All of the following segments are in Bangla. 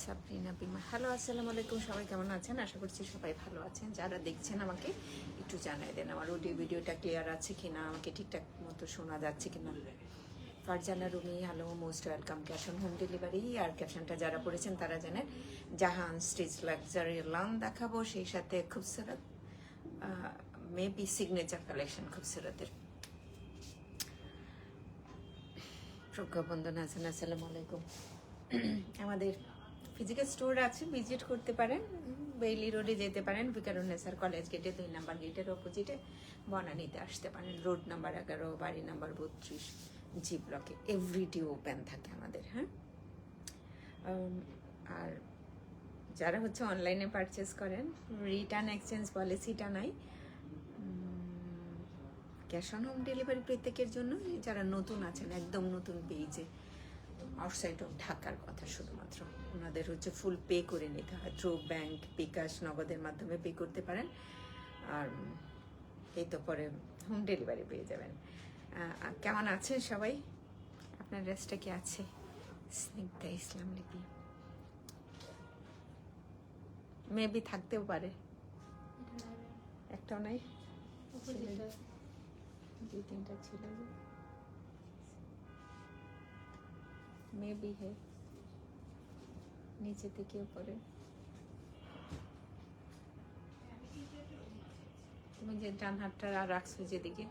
সাবরিনা বিমা, হ্যালো, আসসালামু আলাইকুম। সবাই কেমন আছেন? আশা করছি সবাই ভালো আছেন। যারা দেখছেন আমাকে একটু জানাই দেন আমার ভিডিওটা ক্লিয়ার আছে কিনা, আমাকে ঠিকঠাক মতো শোনা যাচ্ছে কিনা। Farzana Rumi, hello, most welcome. Cash on home delivery, আর ক্যাপশনটা যারা পড়েছেন তারা জানেন জাহান স্টিচ লাক্সারি লন দেখাবো, সেই সাথে খুবসুরত মেবি সিগনেচার কালেকশন খুবসুরতের। প্রজ্ঞাবন্দনা আছেন, আসসালামু আলাইকুম। আমাদের ফিজিক্যাল স্টোর আছে, ভিজিট করতে পারেন। বেইলি রোডে যেতে পারেন, ভিকারুন্নেসার কলেজ গেটে 2 নাম্বার গেটের অপোজিটে বনানীতে আসতে পারেন। রোড নাম্বার 11, বাড়ি নাম্বার 32, জি ব্লকে। এভরিডে ওপেন থাকে আমাদের। হ্যাঁ, আর যারা হচ্ছে অনলাইনে পারচেস করেন, রিটার্ন এক্সচেঞ্জ পলিসিটা নাই। ক্যাশ অন হোম ডেলিভারি প্রত্যেকের জন্য। যারা নতুন আছেন, একদম নতুন পেজে, আউটসাইড অফ ঢাকার কথা শুধুমাত্র, ওনাদের হচ্ছে ফুল পে করে নিতে হয়। থ্রু ব্যাংক, বিকাশ, নগদের মাধ্যমে পে করতে পারেন। আর এই তো পরে হোম ডেলিভারি পেয়ে যাবেন। কেমন আছেন সবাই? আপনার রেস্টটা কি আছে? স্নিগ্ধা ইসলাম লিপি মেবি থাকতেও পারে, একটাও নাই, 2-3টা ছিল মেবি। হে নিচে থেকে উপরে, তুমি যে ডান হাতটা রাখছো যেদিকে।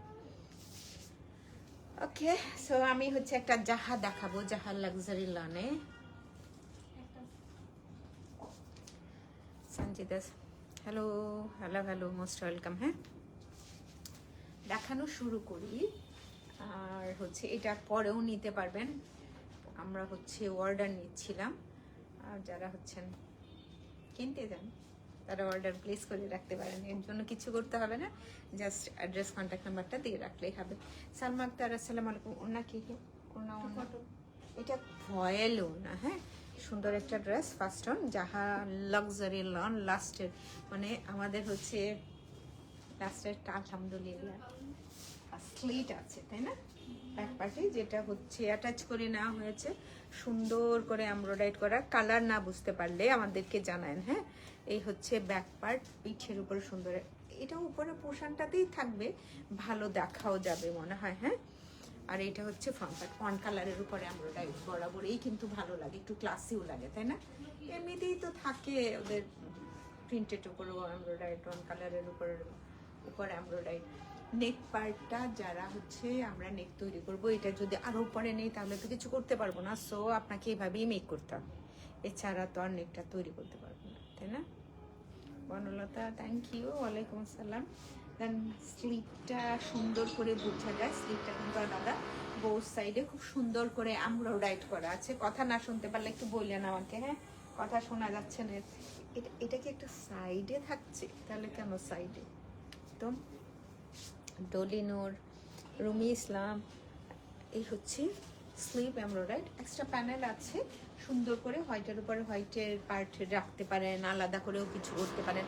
ওকে, সো আমি হচ্ছে একটা জাহা দেখাবো, জাহা লাক্সারি লনে। Sanjida, hello hello hello, most welcome. হ্যাঁ, দেখানো শুরু করি। আর হচ্ছে এটা পরেও নিতে পারবেন, আমরা হচ্ছে অর্ডার নিচ্ছিলাম। আর যারা হচ্ছেন কিনতে যান তারা অর্ডার প্লেস করে রাখতে পারেন, এর জন্য কিছু করতে হবে না, জাস্ট অ্যাড্রেস, কন্ট্যাক্ট নাম্বারটা দিয়ে রাখলেই হবে। সালমা আক্তার, আসসালামু আলাইকুম। ওনা কি ওনা ওনা এটা ভয়েলও না। হ্যাঁ, সুন্দর একটা dress, first on Jaha luxury lawn লাস্টের, মানে আমাদের হচ্ছে লাস্টেরটা আলহামদুলিল্লাহ স্লিট আছে, তাই না? ব্যাক পার্টে যেটা হচ্ছে অ্যাটাচ করে নেওয়া হয়েছে, সুন্দর করে এমব্রয়ডারি করা। কালার না বুঝতে পারলে আমাদেরকে জানান। হ্যাঁ, এই হচ্ছে ব্যাক পার্ট, পিঠের উপরে সুন্দর, এটা উপরে পোর্শনটাতেই থাকবে, ভালো দেখাও যাবে মনে হয়। হ্যাঁ, আর এটা হচ্ছে ফ্রন্ট পার্ট, ওয়ান কালারের উপরে এমব্রয়ডারি বরাবরই কিন্তু ভালো লাগে, একটু ক্লাসিও লাগে, তাই না? এমনিতেই তো থাকে ওদের প্রিন্টেড উপরেও এমব্রয়ডারি, ওয়ান কালারের উপর এমব্রয়ডারি। নেক পার্টটা যারা হচ্ছে আমরা নেক তৈরি করব, এটা যদি আরও উপরে নেই তাহলে তো কিছু করতে পারবো না, সো আপনাকে এইভাবেই মেক করতে হবে, এছাড়া তো আর নেকটা তৈরি করতে পারবো না, তাই না? বনলতা, থ্যাংক ইউ, ওয়ালাইকুম আসসালাম। দেন স্লিপটা সুন্দর করে বোঝা যায়, স্লিপটা কিন্তু আলাদা, বোথ সাইডে খুব সুন্দর করে এমব্রয়ডারি করা আছে। কথা না শুনতে পারলে একটু বললেন আমাকে। হ্যাঁ, কথা শোনা যাচ্ছে না। এটা কি একটা সাইডে থাকছে? তাহলে কেন সাইডে? একদম ডলিনুর, রুমি ইসলাম, এই হচ্ছে স্লিভ এমব্রয়ডারি, এক্সট্রা প্যানেল আছে সুন্দর করে, হোয়াইটের উপরে হোয়াইটের পার্ট রাখতে পারেন, আলাদা করেও কিছু করতে পারেন।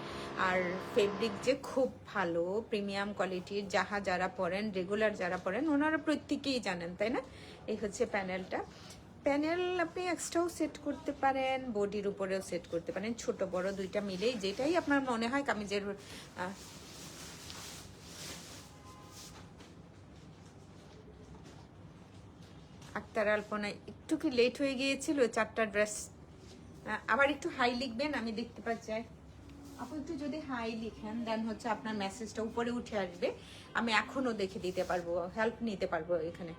আর ফেব্রিক যে খুব ভালো, প্রিমিয়াম কোয়ালিটির, যারা পরেন, রেগুলার যারা পরেন ওনারা প্রত্যেকেই জানেন, তাই না? এই হচ্ছে প্যানেলটা। প্যানেল আপনি এক্সট্রাও সেট করতে পারেন, বডির উপরেও সেট করতে পারেন, ছোট বড় দুইটা মিলেই, যেটাই আপনার মনে হয় কামিজের। আক্তার আলপনা, একটু কি লেট হয়ে গিয়েছিল 4টা ড্রেস? আবার একটু হাই লিখবেন, আমি দেখতে পাচ্ছি। আপু একটু যদি হাই লিখেন দেন হচ্ছে আপনার মেসেজটা উপরে উঠে আসবে, আমি এখনো দেখে দিতে পারবো, হেল্প নিতে পারবো এখানে।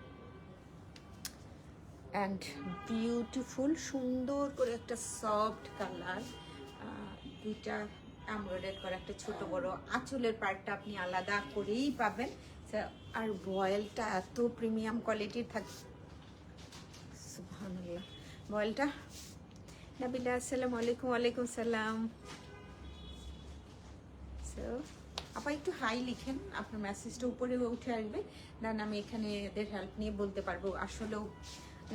অ্যান্ড বিউটিফুল, সুন্দর করে একটা সফট কালার, দুইটা এমব্রয়ডারি করা, একটা ছোট বড় আঁচলের পার্টটা আপনি আলাদা করেই পাবেন। আর ভয়েলটা এত প্রিমিয়াম কোয়ালিটির থাকে, সুবহানাল্লাহ। বয়েলটা নাবিলা, আসসালামু আলাইকুম। ওয়ালাইকুম সালাম। সো আপা একটু হাই লিখেন, আপনার মেসেজটা উপরে উঠে আসবে, দেন আমি এখানে এদের হেল্প নিয়ে বলতে পারবো। আসলেও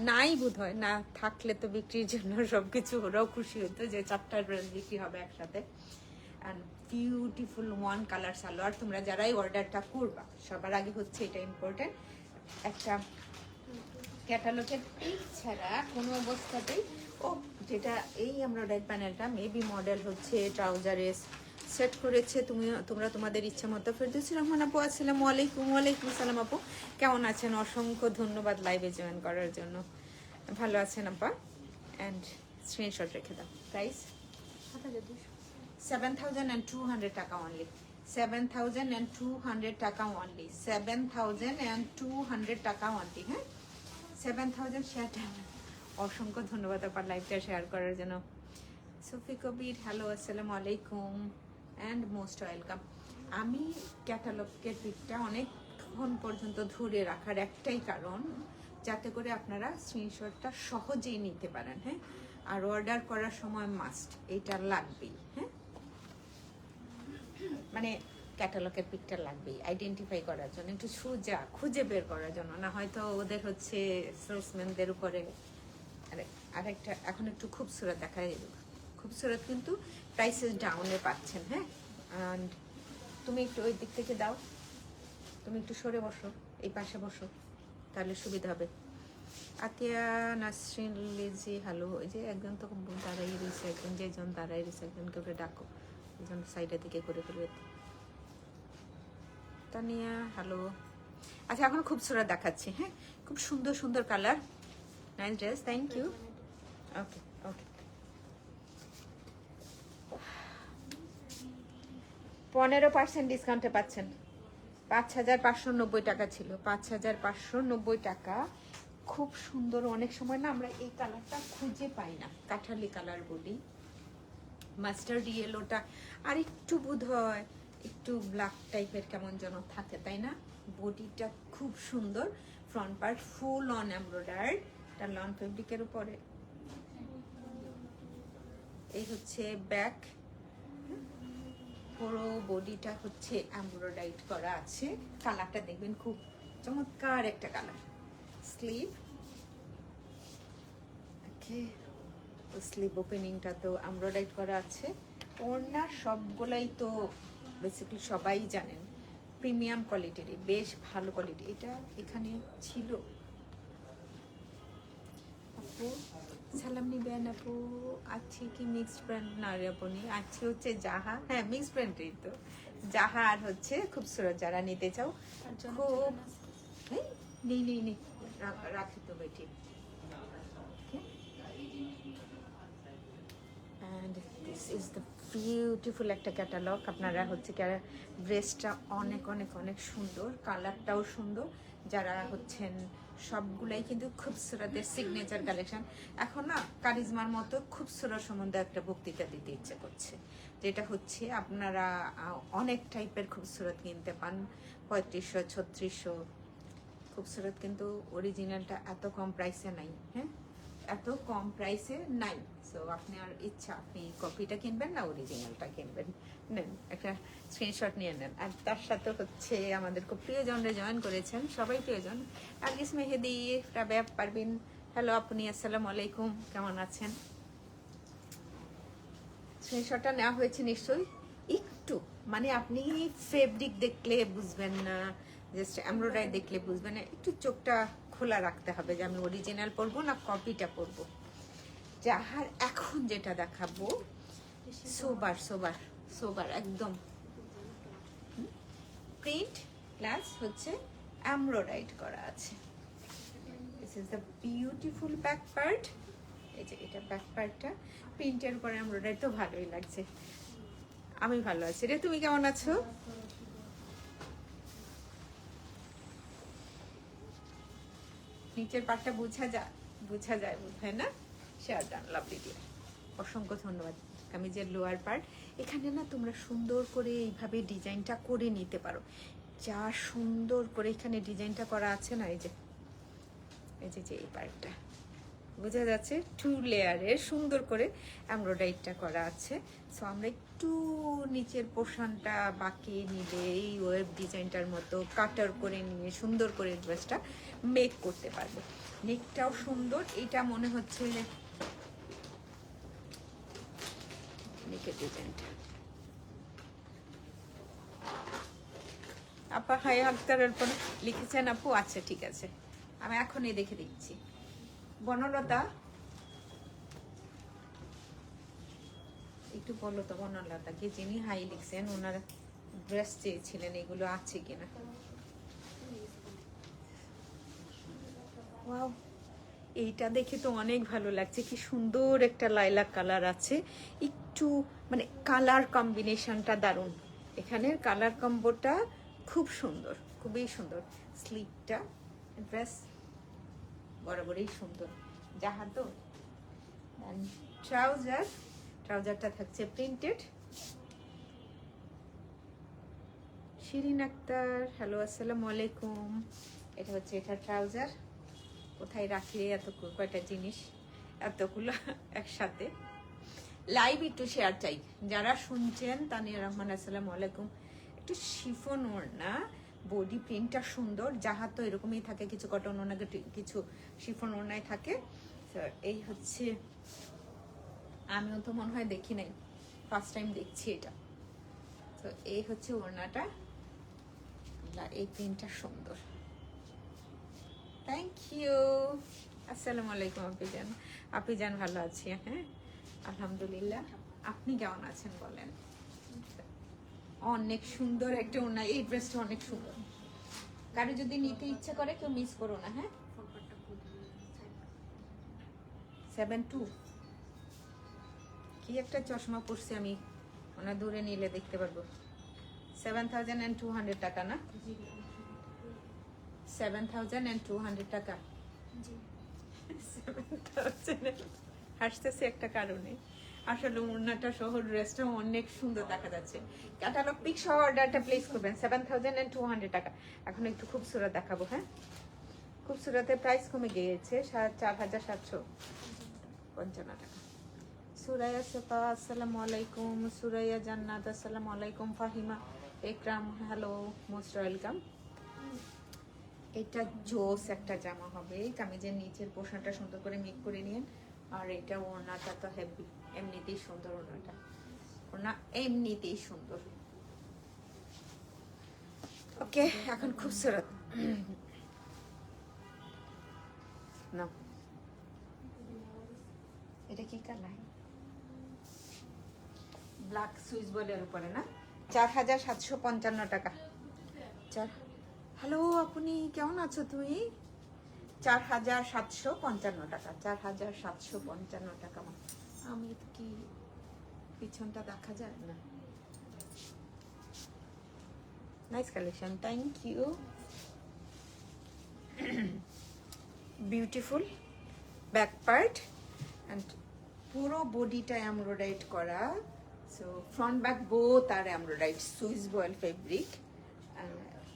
নাই বোধ হয়, না থাকলে তো বিক্রির জন্য সব কিছু ওরাও খুশি হতো যে 4টা ড্রেস বিক্রি হবে একসাথে। And beautiful one colour salwar. তোমরা যারাই অর্ডারটা করবা সবার আগে হচ্ছে এটা ইম্পর্টেন্ট, একটা ক্যাটালগের পিক ছাড়া কোনো অবস্থাতেই ও যেটা এই এমব্রয়ডারি প্যানেলটা মেবি মডেল হচ্ছে ট্রাউজারে সেট করেছে তোমরা তোমাদের ইচ্ছা মতো। ফেরদৌসী রহমান আপু আসসালামু আলাইকুম। ওয়ালাইকুম আসসালাম আপু, কেমন আছেন? অসংখ্য ধন্যবাদ লাইভে জয়েন করার জন্য। ভালো আছেন আপা? অ্যান্ড স্ক্রিনশট রেখে দাও। প্রাইস 7,200 টাকা অনলি। 7,200 টাকা অনলি। 7,200 টাকা অনলি। হ্যাঁ, 7,000 শেয়ার। অসংখ্য ধন্যবাদ আপনার লাইভটা শেয়ার করার জন্য। সুফি কবির হ্যালো, আসসালামু আলাইকুম অ্যান্ড মোস্ট ওয়েলকাম। আমি ক্যাটালগের পিকটা অনেকক্ষণ পর্যন্ত ধরে রাখার একটাই কারণ, যাতে করে আপনারা স্ক্রিনশটটা সহজেই নিতে পারেন। হ্যাঁ, আর অর্ডার করার সময় মাস্ট এইটা লাগবেই। হ্যাঁ, মানে ক্যাটালগের পিকটা লাগবেই আইডেন্টিফাই করার জন্য, একটু সোজা খুঁজে বের করার জন্য। না হয়তো ওদের হচ্ছে সেলসম্যানদের উপরে। আরেকটা এখন একটু খুবসুরত দেখায়, খুবসুরত কিন্তু প্রাইসেস ডাউনে পাচ্ছেন। হ্যাঁ, অ্যান্ড তুমি একটু ওই দিক থেকে দাও, তুমি একটু সরে বসো, এই পাশে বসো, তাহলে সুবিধা হবে। আতিয়া নাসরিন লিজি হ্যালো। ওই যে একজন তো দাঁড়াই রয়েছে, একজন যেজন দাঁড়াই রয়েছে একজনকে ওকে ডাকো, একজন সাইডের দিকে করে ফেলবে। তানিয়া হ্যালো। আচ্ছা, এখন খুবসুরত দেখাচ্ছি। হ্যাঁ, খুব সুন্দর সুন্দর colour, nice dress, thank you. Okay okay, 15% ডিসকাউন্টে পাচ্ছেন। 5,590 টাকা ছিল, 5,590 টাকা। খুব সুন্দর। অনেক সময় না আমরা এই কালারটা খুঁজে পাই না, কাঠালি কালার বলি, মাস্টার্ড ইয়েলোটা আর একটু বোধ হয় একটু ব্ল্যাক টাইপের কেমন যেন থাকে, তাই না? বডিটা খুব সুন্দর, front part full on embroidery, এটা লন ফেব্রিকের উপরে। এই হচ্ছে ব্যাক, পুরো বডিটা হচ্ছে এমব্রয়ডারি করা আছে। কালারটা দেখবেন খুব চমৎকার একটা কালার। স্লিভ, ওকে, স্লিভ ওপেনিংটা তো এমব্রয়ডারি করা আছে। ওড়না সবগুলাই তো বেসিক্যালি সবাই জানেন প্রিমিয়াম কোয়ালিটির, বেশ ভালো কোয়ালিটি। এটা এখানে ছিল আপু, সালাম নিবেন আপু। আছে কি মিক্সড ব্র্যান্ড? না রে আপু নেই, আছে হচ্ছে জাহা। হ্যাঁ, মিক্সড ব্র্যান্ডই তো, জাহা আর হচ্ছে খুবসুরত। যারা নিতে চাও খুব, নেই নেই নেই, রাখি তো বেটি। And this is the beautiful একটা ক্যাটালগ। আপনারা হচ্ছে ড্রেসটা অনেক অনেক অনেক সুন্দর, কালারটাও সুন্দর। যারা হচ্ছেন সবগুলাই কিন্তু খুবসুরতের সিগনেচার কালেকশন। এখন না কারিজমার মতো খুবসুরত সম্বন্ধে একটা বক্তৃতা দিতে ইচ্ছে করছে, যেটা হচ্ছে আপনারা অনেক টাইপের খুবসুরত কিনতে পান 3500 3600। খুবসুরত কিন্তু অরিজিনালটা এত কম প্রাইসে নাই। হ্যাঁ, এত কম প্রাইসে নাই। সো আপনার ইচ্ছা, আপনি কপিটা কিনবেন না অরিজিনালটা কিনবেন, নেন একটা স্ক্রিনশট নিয়ে নেন। আর তার সাথে হচ্ছে আমাদের খুব প্রিয়জনরা জয়েন করেছেন, সবাই প্রিয়জন। আরগিস মেহেদি, রাবেয়া পারবিন হ্যালো আপনি, আসসালামু আলাইকুম, কেমন আছেন? স্ক্রিনশটটা নেওয়া হয়েছে নিশ্চয়ই। একটু মানে আপনি ফেব্রিক দেখলে বুঝবেন না, জাস্ট এমব্রয়ডারি দেখলে বুঝবেন না, একটু চোখটা খোলা রাখতে হবে যে আমি অরিজিনাল পরবো না কপিটা পরবো। যাহার এখন যেটা দেখাবো সোবার সোবার সোবার একদম প্রিন্ট প্লাস হচ্ছে এমব্রয়ডারি করা আছে। This is the beautiful back part. এই যে এটা ব্যাক পার্টটা প্রিন্টের উপর এমব্রয়ডারি, তো ভালোই লাগছে। আমি ভালো আছি রে, তুমি কেমন আছো? নিচের পার্টটা বোঝা যায় বোধ হয় না? শেয়ার ডান, লাভলি ডিয়ার, অসংখ্য ধন্যবাদ। কামিজের লোয়ার পার্ট এখানে না তোমরা সুন্দর করে এইভাবে ডিজাইনটা করে নিতে পারো। যা সুন্দর করে এখানে ডিজাইনটা করা আছে না, এই যে এই পার্টটা বোঝা যাচ্ছে, 2 লেয়ারের সুন্দর করে এমব্রয়ডারিটা করা আছে। সো আমরা একটু নিচের পোর্শনটা বাঁকিয়ে নিলে এই ওয়েব ডিজাইনটার মতো কাটার করে নিয়ে সুন্দর করে ড্রেসটা মেক করতে পারবো। নেকটাও সুন্দর, এটা মনে হচ্ছে নেকের ডিজাইনটা। আপা হাই আক্তারের পর লিখেছেন আপু, আচ্ছা ঠিক আছে, আমি এখনই দেখে দিচ্ছি। বনলতা একটু বলো তো বনলতাকে, যিনি হাই লিখছেন ওনার ড্রেস চেয়েছিলেন, এগুলো আছে কিনা। ওয়াও, এইটা দেখে তো অনেক ভালো লাগছে, কি সুন্দর একটা লাইলাক কালার আছে, একটু মানে কালার কম্বিনেশনটা দারুণ, এখানের কালার কম্বোটা খুব সুন্দর, খুবই সুন্দর। স্লিপটা ড্রেস বরাবরই সুন্দর, যাহা তো। ট্রাউজারটা থাকছে প্রিন্টেড। শিরিন আক্তার, হ্যালো, আসসালামু আলাইকুম। এটা হচ্ছে এটা ট্রাউজার। কোথায় রাখি এত কয়টা জিনিস, এতগুলো একসাথে। লাইভ একটু শেয়ার চাই, যারা শুনছেন। তানিয়া রহমান, আসসালামু আলাইকুম। একটু শিফন ওড়না, বডি প্রিন্টটা সুন্দর, যাহা তো এরকমই থাকে, কিছু কটন ওড়না কিছু শিফন ওড়নায় থাকে। এই হচ্ছে, আমিও তো মনে হয় দেখি নাই, ফার্স্ট টাইম দেখছি এটা। তো এই হচ্ছে ওড়নাটা, এই প্রিন্টটা সুন্দর। থ্যাংক ইউ, আসসালামু আলাইকুম আপিজান। আপিজান ভালো আছি, হ্যাঁ আলহামদুলিল্লাহ। আপনি কেমন আছেন বলেন? অনেক সুন্দর একটা ওড়না, এই ড্রেসটা অনেক সুন্দর। কারো যদি নিতে ইচ্ছে করে কেউ মিস করো না, হ্যাঁ। 7-2 কি একটা চশমা পরছি আমি, ওনা দূরে নিলে দেখতে পারবো। 7,200 টাকা না? 7,200 টাকা। হাসতেছে একটা কারণে, আসলে ওড়নাটা সহ ড্রেসটা অনেক সুন্দর দেখা যাচ্ছে। ক্যাটালগ পিক সহ অর্ডারটা প্লেস করবেন। 7,200 টাকা। এখন একটু খুবসুরত দেখাবো, হ্যাঁ। খুবসুরতের প্রাইস কমে গিয়েছে, 4,755 টাকা। সুরাইয়া সেপা, আসসালামু আলাইকুম। সুরাইয়া জান্নাত, আসসালামু আলাইকুম। ফাহিমা একরাম, হ্যালো, মোস্ট ওয়েলকাম। এটা জোস একটা জামা হবে, কামিজের নিচের পোর্শনটা সুন্দর করে মেক করে নিন। আর এটা ওড়নাটা তো হেভি, এমনিতেই সুন্দর ওড়নাটা, ওড়না এমনিতেই সুন্দর। ওকে, এখন খুবসুরত না। এটা কি কালার? ব্ল্যাক সুইস বলের উপরে না? 4,755 টাকা। হ্যালো, আপনি কেমন আছো তুমি? 4,755 টাকা। 4,755 টাকা। আমি কি পিছনটা দেখা যায় না? Nice collection, thank you. Beautiful back part and পুরো বডিটা এমব্রয়ডারিড করা। So front back both are embroidered, Swiss voile fabric.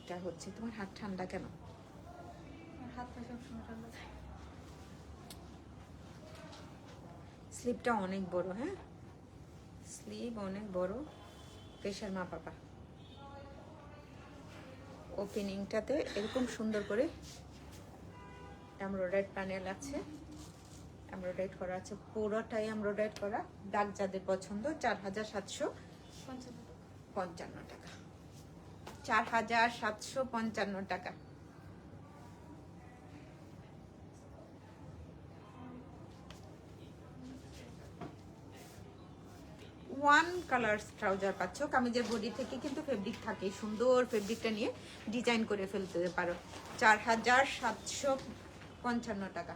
এটা হচ্ছে, তোমার হাত ঠান্ডা কেন? হাতটা সবসময় ঠান্ডা থাকে। স্লিপটা অনেক বড়, হ্যাঁ স্লিভ অনেক বড়, প্রেশার মা পাপা। ওপেনিংটাতে এরকম সুন্দর করে এমব্রয়ডারিড প্যানেল আছে, এমব্রয়ডারিড করা আছে, পুরোটাই এমব্রয়ডারিড করা। দাগ যাদের পছন্দ, 4,755 টাকা। 4,755 টাকা। ওয়ান কালার ট্রাউজার পাচ্ছ। কামিজের বডি থেকে কিন্তু ফেব্রিক থাকে, সুন্দর ফেব্রিকটা নিয়ে ডিজাইন করে ফেলতে পারো। 4,755 টাকা।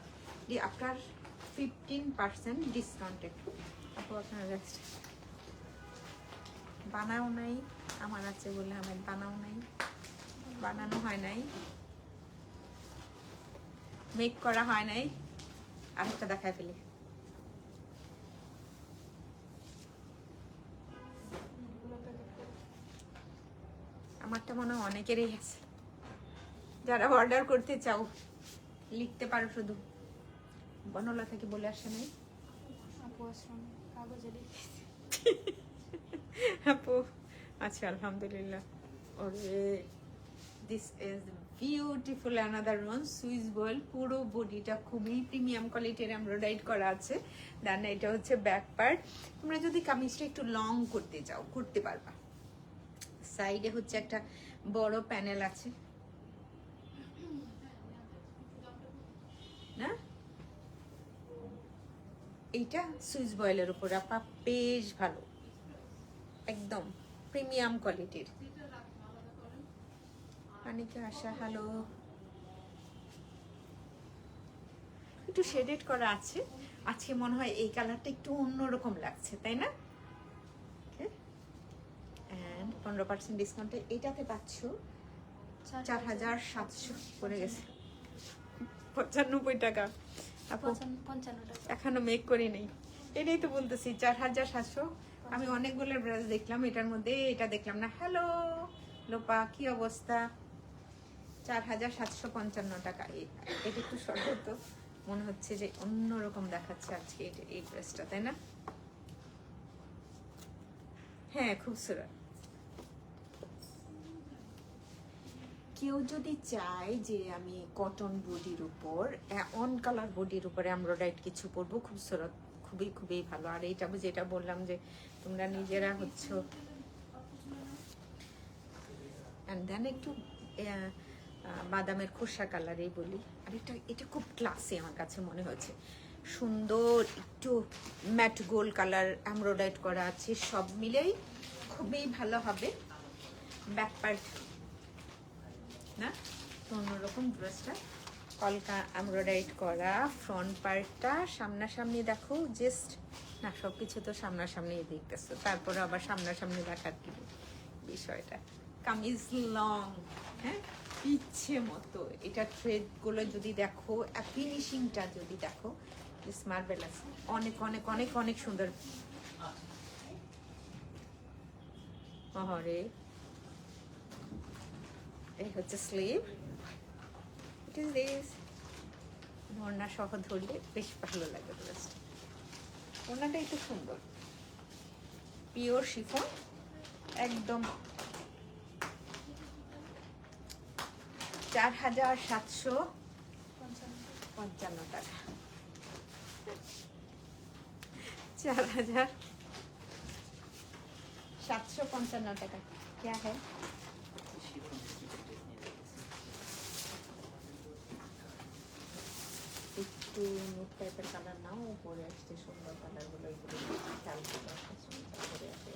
আপনার 15% ডিসকাউন্টে। আপনার বানাও নাই, আমার আছে বলে আমার বানাও নাই, বানানো হয় নাই, মেক করা হয় নাই। আরেকটা দেখায় ফেলি। আমারটা মনে হয় অনেকেরই আছে, যারা অর্ডার করতে চাও লিখতে পারো, শুধু বনলা থেকে বলে আসে নাই। আপু আচ্ছা, আলহামদুলিল্লাহ। ওরে, this is beautiful another one, Swiss boil. পুরো বডিটা খুবই প্রিমিয়াম কোয়ালিটির এমব্রয়ডারি করা আছে। দেন এটা হচ্ছে ব্যাক পার্ট। তোমরা যদি কামিজটা একটু লং করতে চাও করতে পারবা। সাইডে হচ্ছে একটা বড় প্যানেল আছে না, এইটা সুইস বয়েলের উপর আপা বেশ ভালো, একদম প্রিমিয়াম কোয়ালিটির। অনেকে আসা, হ্যালো। একটু শেডেড করা আছে, আজকে মনে হয় এই কালারটা একটু অন্যরকম লাগছে, তাই না? এন্ড 15% ডিসকাউন্টে এটাতে পাচ্ছ 4700 পড়ে গেছে, 95 টাকা। আপু 55 টাকা এখনো মেক করি নেই, এটাই তো বলতেছি 4700। আমি অনেকগুলো ব্রাশ দেখলাম, এটার মধ্যে এটা দেখলাম না। হ্যালো লোপা, কি অবস্থা? 4755 টাকা। এটা একটু শর্ট তো মনে হচ্ছে যে অন্যরকম দেখাচ্ছে আজকে এই ড্রেসটা, তাই না? হ্যাঁ, খুব সুন্দর। কেউ যদি চায় যে আমি কটন বডির উপর, অন কালার বডির উপরে এমব্রয়ডারি কিছু পরবো, খুব সুন্দর, খুবই খুবই ভালো। আর এইটা যেটা বললাম যে তোমরা নিজেরা হচ্ছে দেন একটু বাদামের খোসা কালারেই বলি। আর এটা খুব ক্লাসি আমার কাছে মনে হয়েছে, সুন্দর একটু ম্যাট গোল্ড কালার এমব্রয়ডারি করা আছে, সব মিলেই খুবই ভালো হবে। ব্যাক পার্ট না অন্যরকম ড্রেসটা, কলকা এমব্রয়ডারি করা, ফ্রন্ট পার্টটা সামনাসামনি দেখো, জাস্ট না সবকিছু তো সামনাসামনি দেখতেছো, তারপরে আবার সামনাসামনি দেখার কি বিষয়টা। কামিজ লং, হ্যাঁ ইচ্ছে মতো। এটা থ্রেড গুলো যদি দেখো, ফিনিশিংটা যদি দেখো, মার্ভেলাস, অনেক অনেক অনেক অনেক সুন্দর। মহরে এই হচ্ছে স্লিভ, ইট ইজ দিস। ওড়না সহ ধরলে বেশ ভালো লাগে ড্রেসটা। ওড়নাটা একটু সুন্দর, পিওর শিফন, একদম 4755 টাকা। 4755 টাকা क्या है? একটু নুট টাইপের কালার নাও, পরে আসছে সুন্দর কালারগুলো, এগুলো খেয়াল করে আসে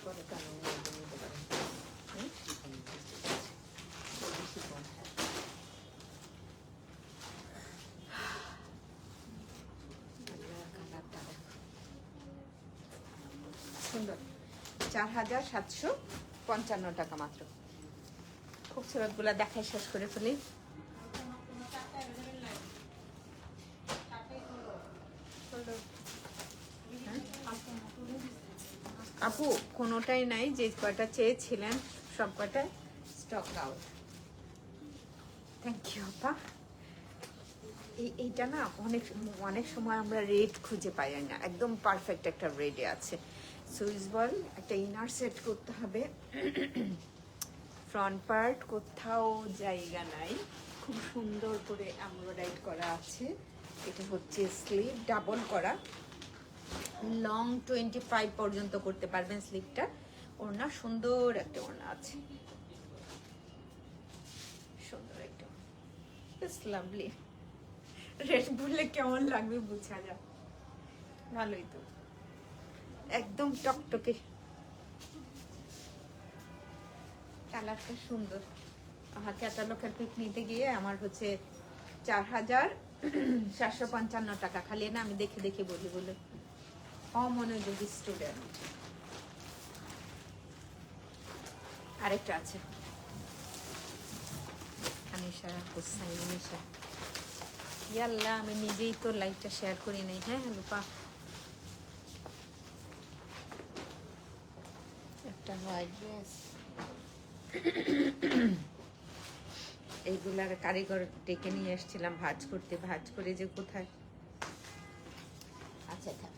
পরে কালার নিতে পারেন। সুন্দর, 4755 টাকা মাত্র। খুবসুরত গুলা দেখায় শেষ করে ফেলি। আপু কোনোটাই নাই, যে কয়টা চেয়েছিলেন সব কয়টাই স্টক আউট। থ্যাংক ইউ আপা। এইটা না অনেক সময় আমরা রেড খুঁজে পাই না, একদম পারফেক্ট একটা রেডে আছে। সুইচ বল একটা ইনার সেট করতে হবে, ফ্রন্ট পার্ট কোথাও জায়গা নাই, খুব সুন্দর করে এমব্রয়ডারি করা আছে। এটা হচ্ছে স্লিভ ডাবল করা, লং 25 পর্যন্ত করতে পারবেন স্লিভটা। ওড়না সুন্দর একটা ওড়না আছে, সুন্দর একটা, জাস্ট লাভলি। রেড বললে কেমন লাগবে বুঝা যায়, ভালোই তো, একদম টকটকে, কালারটা সুন্দর। আমার ক্যাটালগের পিক নিতে গিয়ে আমার হচ্ছে 4755 টাকা, খালি না আমি দেখে দেখে বলি বলে অমনোযোগী স্টুডেন্ট। আরেকটা আছে আনিশা হুসাইন, নিশা, ইয়াল্লা আমি নিজেই তো লাইভটা শেয়ার করি নাই। হ্যাঁ রূপা, একটা হোয়াইট ড্রেস, এইগুলার কারিগর ডেকে নিয়ে এসেছিলাম ভাঁজ করতে, ভাঁজ করে যে কোথায়। আচ্ছা থাক,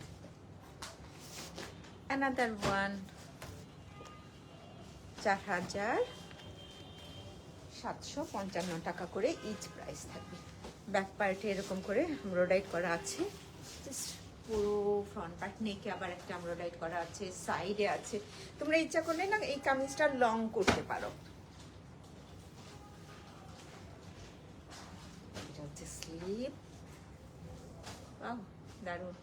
অ্যানাদার ওয়ান, 4755 টাকা করে ইচ প্রাইস থাকবে। ব্যাক পার্টে এরকম করে এমব্রয়ডারি করা আছে, পুরো ফ্রন্ট পার্ট নেকে আবার একটা এমব্রয়ডারি করা আছে, সাইডে আছে। তোমরা ইচ্ছা করলে না এই কামিজটা লং করতে পারো। এটা হচ্ছে স্লিভ, দারুণ।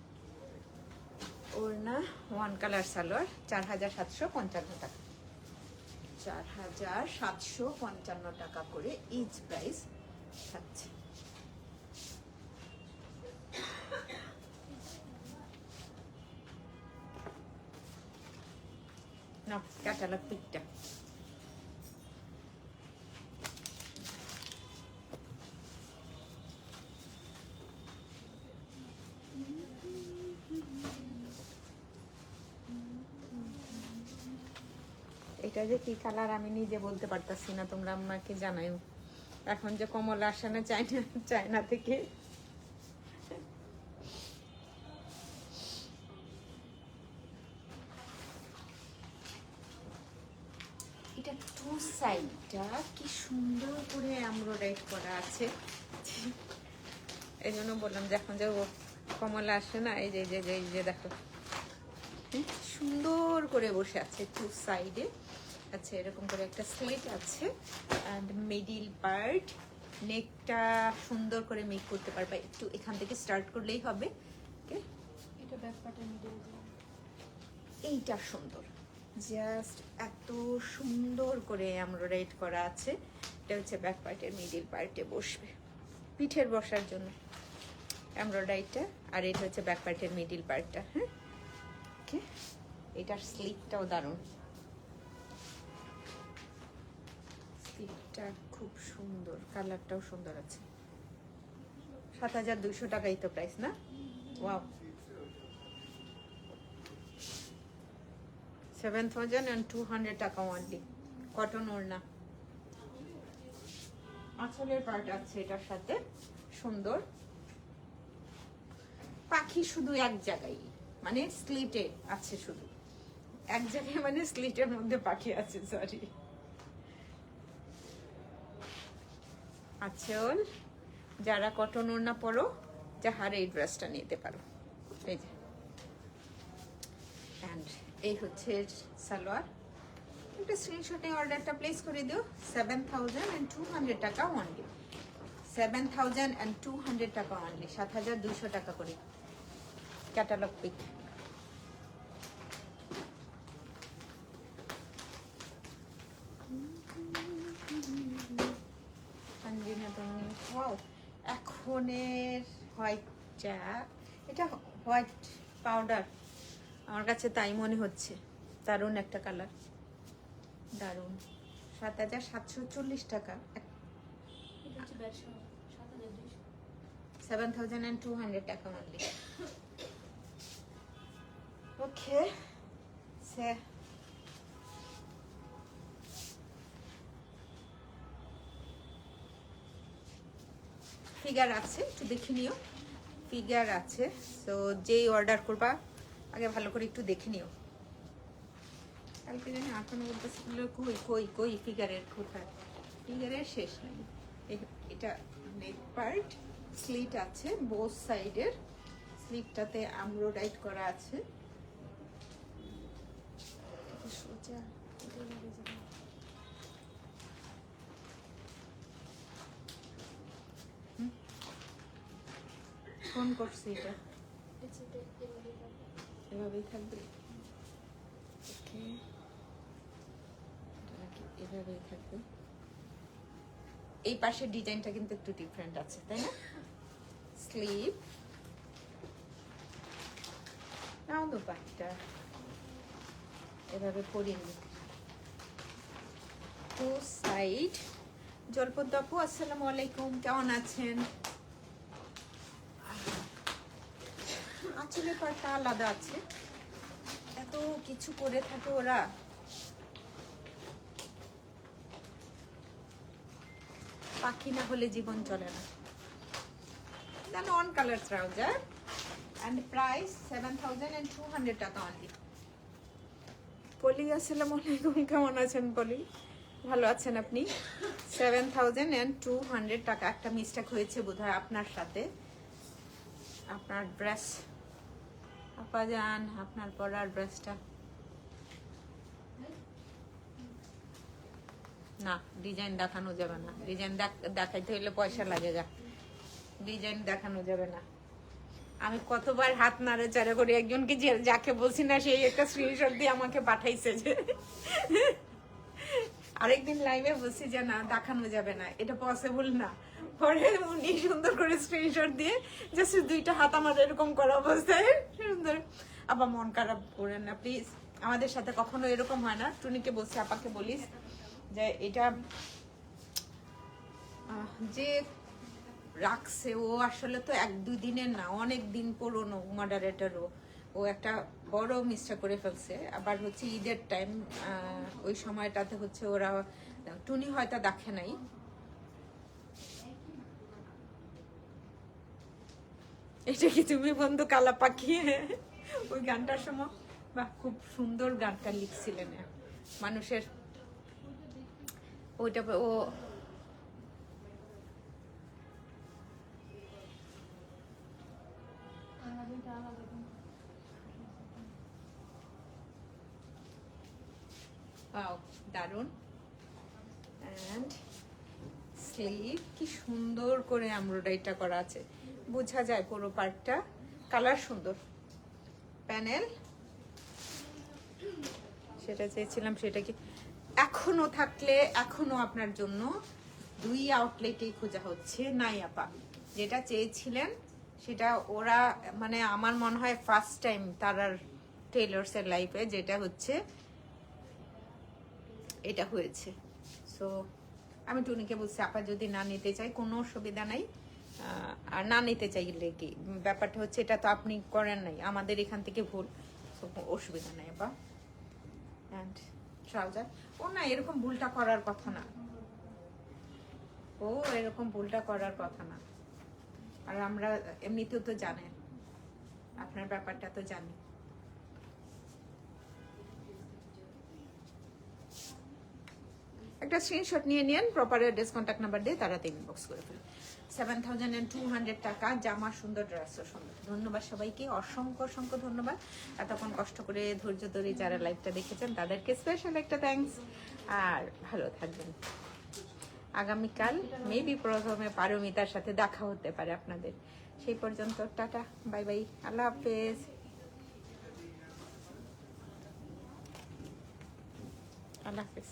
ওড়না ওয়ান কালার সালোয়ার 4755 টাকা, 4755 টাকা করে ইচ প্রাইস থাকছে। না ক্যাটালগ পিকটা এটা যে কি কালার আমি নিজে বলতে পারতাছি না, তোমরা আমাকে জানাইও। এখন যে কমলা আসে না চায়না থেকে, এটা টু সাইডটা কি সুন্দর করে এমব্রয়ডারি করা আছে, এই জন্য বললাম যে এখন যে কমলা আসে না, এই যে এই যে দেখো সুন্দর করে বসে আছে টু সাইডে। আচ্ছা এরকম করে একটা স্লিট আছে অ্যান্ড মিডিল পার্ট, নেকটা সুন্দর করে মেক করতে পারবে, একটু এখান থেকে স্টার্ট করলেই হবে। ওকে, এটা ব্যাক পার্টের মিডল, এইটা সুন্দর, জাস্ট এত সুন্দর করে এমব্রয়ডারি করা আছে। এটা হচ্ছে ব্যাক পার্টের মিডিল পার্টে বসবে, পিঠের বসার জন্য এমব্রয়ডারিটা, আর এটা হচ্ছে ব্যাক পার্টের মিডিল পার্টটা। হ্যাঁ ওকে, এটার স্লিপটাও দারুণ, স্লিপটা খুব সুন্দর, কালারটাও সুন্দর আছে। 7200 টাকাই তো প্রাইস না? ওয়াও, 7200 টাকা অনলি। কটন ওড়না, আঁচলের পার্ট আছে এটার সাথে সুন্দর। পাখি শুধু এক জায়গায়, মানে স্লিটে আছে, শুধু এক জায়গায়, মানে স্লিটের মধ্যে পাখি আছে, সরি। আঁচল, যারা কটন ওড়না পরো যাহার এই ড্রেসটা নিতে পারো। এই যে, অ্যান্ড এই হচ্ছে সালোয়ার। একটা স্ক্রিনশটে অর্ডারটা প্লেস করে দিও। 7200 টাকা অনলি, 7200 টাকা অনলি, 7200 টাকা করে। ক্যাটালগ পিক, এখনের হোয়াইটটা, এটা হোয়াইট পাউডার আমার কাছে তাই মনে হচ্ছে। দারুণ একটা কালার, দারুণ। 7740 টাকা, 7200 টাকা অনলি। ওকে, ফিগার আছে, একটু দেখে নিও, ফিগার আছে। তো যেই অর্ডার করবা আগে ভালো করে একটু দেখে নিও। কালকে জানি এখনো বলতেছিল কই কই কই ফিগারের কোথায়, ফিগারের শেষ নেই। এটা নেক পার্ট, স্লিট আছে বোথ সাইডের, স্লিপটাতে এমব্রয়ডারি করা আছে। সোজা ফোন করছি, এটা এভাবেই থাকবে। ওকে, এভাবেই থাকবে। এই পাশের ডিজাইনটা কিন্তু একটু ডিফারেন্ট আছে, তাই না? স্লিপ, নাও দোপাট্টা এভাবে পরিয়ে টু সাইড। জলপদ্দ আপু আসসালামু আলাইকুম, কেমন আছেন? আঁচলের পাড়টা আলাদা আছে, এত কিছু করে থাকে ওরা। পাখি না হলে জীবন চলে না। Then on colour trouser and price 7200 টাকা only. পলি আসসালামু আলাইকুম, কেমন আছেন পলি? ভালো আছেন আপনি? 7200 টাকা। একটা মিস্টেক হয়েছে বোধহয় আপনার সাথে, আপনার ড্রেস আপা যান, আপনার পরার ড্রেসটা না, ডিজাইন দেখানো যাবে না, ডিজাইন দেখাইতে হইলে পয়সা লাগে, যা ডিজাইন দেখানো যাবে না। আমি কতবার হাত নাড়াচাড়া করি, একজনকে যাকে বলছি না সেই একটা স্ক্রিনশট দিয়ে আমাকে পাঠাইছে যে আরেকদিন লাইভে বলছি যে না দেখানো যাবে না, এটা পসিবল না। পরে উনি সুন্দর করে স্ক্রিনশট দিয়ে জাস্ট দুইটা হাত আমার এরকম করা অবস্থায় সুন্দর। আবার মন খারাপ করেন না প্লিজ, আমাদের সাথে কখনো এরকম হয় না। টুনিকে বলছি আপাকে বলিস যে এটা যে রাখছে ও আসলে তো 1-2 দিনের না, অনেক দিন পুরনো মডারেটরও, ও একটা বড় মিস্টেক করে ফেলছে। আবার হচ্ছে ঈদের টাইম, ওই সময়টাতে হচ্ছে ওরা টুনি হয়তো দেখে নাই। এটা কি তুমি বন্ধু কালা পাখি? ওই গানটার সময় বাহ খুব সুন্দর গানটা লিখছিলেন মানুষের ওইটা ও ওয়াও দারুন। এন্ড স্লিভ কি সুন্দর করে এমব্রয়ডারিটা করা আছে, বোঝা যায় পুরো পার্টটা। কালার সুন্দর, প্যানেল সেটা চেয়েছিলাম, সেটা কি এখনো থাকলে এখনো আপনার জন্য 2 আউটলেটেই খোঁজা হচ্ছে। নাই আপা যেটা চেয়েছিলেন সেটা ওরা মানে আমার মনে হয় ফার্স্ট টাইম তারার টেইলর্সের লাইফে যেটা হচ্ছে এটা হয়েছে। সো আমি টুনিকে বলছি আপা যদি না নিতে চাই কোনো অসুবিধা নাই, আর না নিতে চাইলে কি ব্যাপারটা হচ্ছে এটা তো আপনি করেন নাই, আমাদের এখান থেকে ভুল, অসুবিধা নাই আপা। অ্যান্ড ট্রাউজার ও না এরকম ভুলটা করার কথা না, ও এরকম ভুলটা করার কথা না। আর আমরা এমনিতেও তো জানেন আপনার ব্যাপারটা তো জানি। একটা স্ক্রিনশট নিয়ে নিন, প্রপার অ্যাড্রেস কন্ট্যাক্ট নাম্বার দিয়ে তাড়াতাড়ি ইনবক্স করে ফেলুন। 7200 টাকা জামা, সুন্দর ড্রেসও সুন্দর। ধন্যবাদ সবাইকে, অসংখ্য অসংখ্য ধন্যবাদ। এতক্ষণ কষ্ট করে ধৈর্য ধরে যারা লাইভটা দেখেছেন তাদেরকে স্পেশাল একটা থ্যাঙ্কস। আর ভালো থাকবেন। আগামীকাল মেবি প্রথমে পারমিতার সাথে দেখা হতে পারে আপনাদের। সেই পর্যন্ত টাটা, বাই বাই, আল্লাহ হাফেজ। আল্লাহ হাফেজ।